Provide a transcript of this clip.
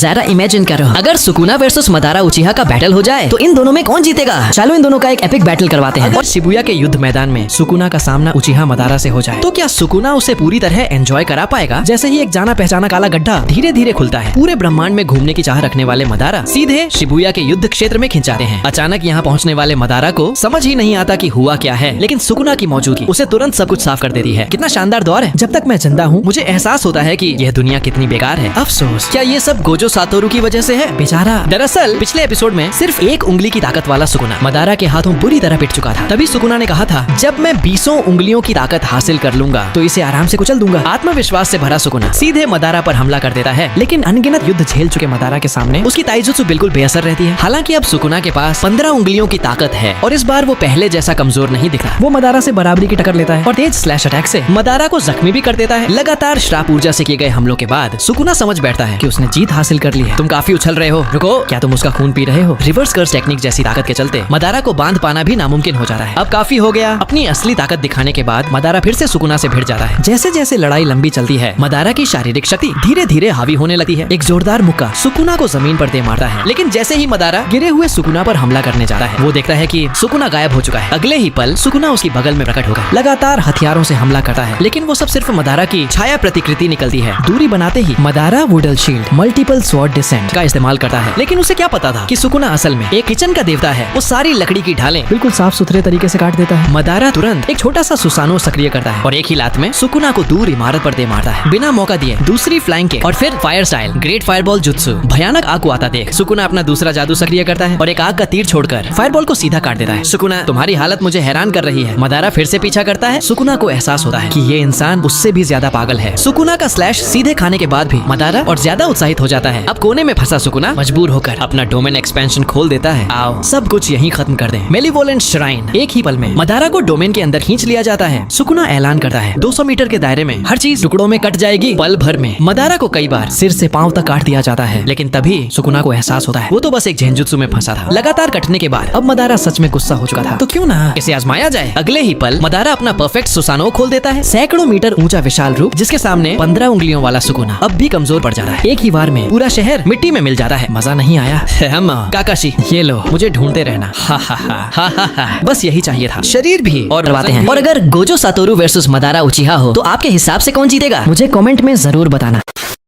जरा इमेजिन करो, अगर सुकुना वर्सेस मदारा उचिहा का बैटल हो जाए तो इन दोनों में कौन जीतेगा? चलो इन दोनों का एक एपिक बैटल करवाते हैं। अगर शिबुया के युद्ध मैदान में सुकुना का सामना उचिहा मदारा से हो जाए तो क्या सुकुना उसे पूरी तरह एंजॉय करा पाएगा? जैसे ही एक जाना पहचाना काला गड्ढा धीरे धीरे खुलता है, पूरे ब्रह्मांड में घूमने की चाह रखने वाले मदारा सीधे शिबुया के युद्ध क्षेत्र में खिंचाते हैं। अचानक यहाँ पहुँचने वाले मदारा को समझ ही नहीं आता कि हुआ क्या है, लेकिन सुकुना की मौजूदगी उसे तुरंत सब कुछ साफ कर देती है। कितना शानदार दौर है। जब तक मैं जिंदा हूँ मुझे एहसास होता है कि यह दुनिया कितनी बेकार है। अफसोस, क्या ये सब गोजो सातोरु की वजह से है? बेचारा। दरअसल पिछले एपिसोड में सिर्फ एक उंगली की ताकत वाला सुकुना मदारा के हाथों बुरी तरह पिट चुका था। तभी सुकुना ने कहा था, जब मैं 20 उंगलियों की ताकत हासिल कर लूंगा तो इसे आराम से कुचल दूंगा। आत्मविश्वास से भरा सुकुना सीधे मदारा पर हमला कर देता है, लेकिन अनगिनत युद्ध झेल चुके मदारा के सामने उसकी ताइजुत्सु बिल्कुल बेअसर रहती है। हालांकि अब सुकुना के पास 15 उंगलियों की ताकत है और इस बार वो पहले जैसा कमजोर नहीं दिख रहा। वो मदारा से बराबरी की टक्कर लेता है और तेज स्लैश अटैक से मदारा को जख्मी भी कर देता है। लगातार श्राप ऊर्जा से किए गए हमलों के बाद सुकुना समझ बैठता है कि उसने जीत हासिल कर ली है। तुम काफी उछल रहे हो, रुको, क्या तुम उसका खून पी रहे हो? रिवर्स कर्स टेक्निक जैसी ताकत के चलते मदारा को बांध पाना भी नामुमकिन हो जाता है। अब काफी हो गया। अपनी असली ताकत दिखाने के बाद मदारा फिर से सुकुना से भिड़ जाता है। जैसे जैसे लड़ाई लंबी चलती है मदारा की शारीरिक शक्ति धीरे धीरे हावी होने लगती है। एक जोरदार मुक्का सुकुना को जमीन पर दे मारता है, लेकिन जैसे ही मदारा गिरे हुए सुकुना पर हमला करने जाता है वो देखता है कि सुकुना गायब हो चुका है। अगले ही पल सुकुना उसकी बगल में प्रकट होगा, लगातार हथियारों से हमला करता है, लेकिन वो सब सिर्फ मदारा की छाया प्रतिकृति निकलती है। दूरी बनाते ही Madara wood shield multiple sword descent का इस्तेमाल करता है, लेकिन उसे क्या पता था कि सुकुना असल में एक किचन का देवता है। वो सारी लकड़ी की ढालें बिल्कुल साफ सुथरे तरीके से काट देता है। मदारा तुरंत एक छोटा सा सुसानो सक्रिय करता है और एक ही लात में सुकुना को दूर इमारत पर दे मारता है, बिना मौका दिए। दूसरी फ्लाइंग किक और फिर fire style great fireball jutsu. भयानक आग को आता देख सुकुना अपना दूसरा जादू सक्रिय करता है और एक आग का तीर छोड़कर फायरबॉल को सीधा काट देता है। सुकुना, तुम्हारी हालत मुझे हैरान कर रही है। मदारा फिर से पीछा करता है। सुकुना को एहसास होता है कि ये इंसान उससे भी ज्यादा पागल है। सुकुना का स्लैश सीधे खाने के बाद भी मदारा और ज्यादा उत्साहित हो जाता है। अब कोने में फंसा सुकुना मजबूर होकर अपना डोमेन एक्सपेंशन खोल देता है। आओ सब कुछ यहीं खत्म कर दें। मेलिवोलेंट श्राइन। एक ही पल में मदारा को डोमेन के अंदर खींच लिया जाता है। सुकुना ऐलान करता है 200 मीटर के दायरे में हर चीज टुकड़ों में कट जाएगी पल भर में। मदारा को कई बार सिर से पांव तक काट दिया जाता है, लेकिन तभी सुकुना को एहसास होता है वो तो बस एक जेनजुत्सु में फंसा था। लगातार कटने के बाद अब मदारा सच में गुस्सा हो चुका था, तो क्यों ना इसे आजमाया जाए। अगले ही पल मदारा अपना परफेक्ट सुसानो खोल देता है। सैकड़ों मीटर ऊंचा विशाल रूप जिसके सामने 15 उंगलियों वाला सुकुना अब भी कमजोर पड़ जाता है। एक ही बार में पूरा शहर मिट्टी में मिल जाता है। मजा नहीं आया? हम काकाशी, ये लो, मुझे ढूंढते रहना। हा हा हा हा हा हा। बस यही चाहिए था। शरीर भी और करवाते हैं। और अगर गोजो सातोरु वर्सेस मदारा उचिहा हो तो आपके हिसाब से कौन जीतेगा? मुझे कमेंट में जरूर बताना।